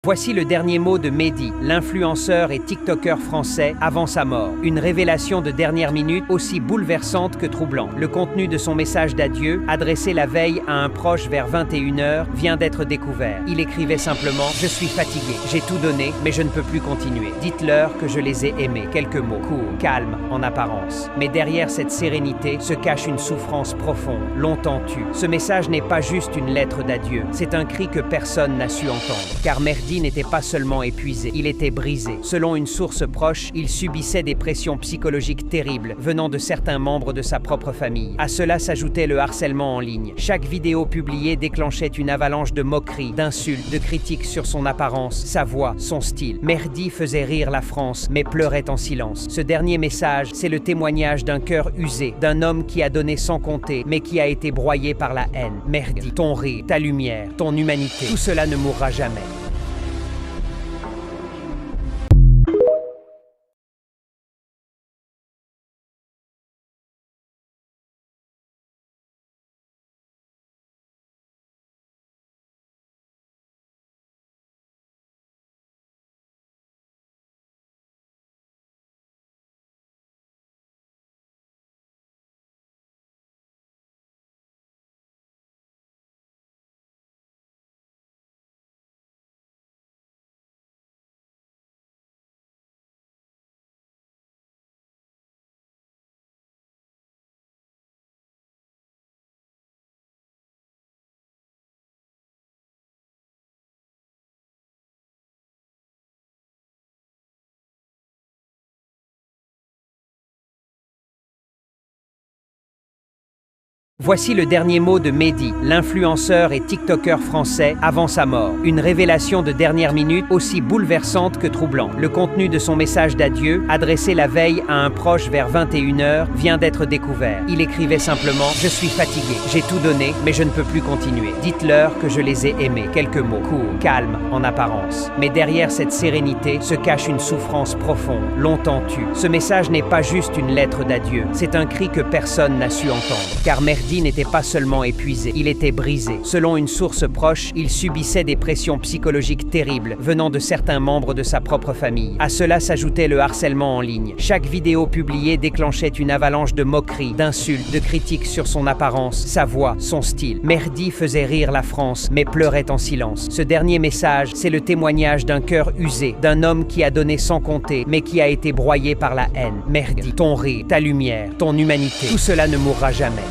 Voici le dernier mot de Mehdi, l'influenceur et tiktoker français, avant sa mort. Une révélation de dernière minute aussi bouleversante que troublante. Le contenu de son message d'adieu, adressé la veille à un proche vers 21h, vient d'être découvert. Il écrivait simplement « Je suis fatigué, j'ai tout donné, mais je ne peux plus continuer. Dites-leur que je les ai aimés. » Quelques mots, courts, calmes en apparence. Mais derrière cette sérénité se cache une souffrance profonde, longtemps tue. Ce message n'est pas juste une lettre d'adieu, c'est un cri que personne n'a su entendre. Car Mehdi n'était pas seulement épuisé, il était brisé. Selon une source proche, il subissait des pressions psychologiques terribles venant de certains membres de sa propre famille. À cela s'ajoutait le harcèlement en ligne. Chaque vidéo publiée déclenchait une avalanche de moqueries, d'insultes, de critiques sur son apparence, sa voix, son style. Mehdi faisait rire la France, mais pleurait en silence. Ce dernier message, c'est le témoignage d'un cœur usé, d'un homme qui a donné sans compter, mais qui a été broyé par la haine. Mehdi, ton rire, ta lumière, ton humanité, tout cela ne mourra jamais. Voici le dernier mot de Mehdi, l'influenceur et tiktoker français, avant sa mort. Une révélation de dernière minute aussi bouleversante que troublante. Le contenu de son message d'adieu, adressé la veille à un proche vers 21h, vient d'être découvert. Il écrivait simplement « Je suis fatigué, j'ai tout donné, mais je ne peux plus continuer. Dites-leur que je les ai aimés. » Quelques mots, courts, calmes en apparence. Mais derrière cette sérénité se cache une souffrance profonde, longtemps tue. Ce message n'est pas juste une lettre d'adieu, c'est un cri que personne n'a su entendre. Car Mehdi n'était pas seulement épuisé, il était brisé. Selon une source proche, il subissait des pressions psychologiques terribles venant de certains membres de sa propre famille. À cela s'ajoutait le harcèlement en ligne. Chaque vidéo publiée déclenchait une avalanche de moqueries, d'insultes, de critiques sur son apparence, sa voix, son style. Mehdi faisait rire la France, mais pleurait en silence. Ce dernier message, c'est le témoignage d'un cœur usé, d'un homme qui a donné sans compter, mais qui a été broyé par la haine. Mehdi, ton rire, ta lumière, ton humanité, tout cela ne mourra jamais.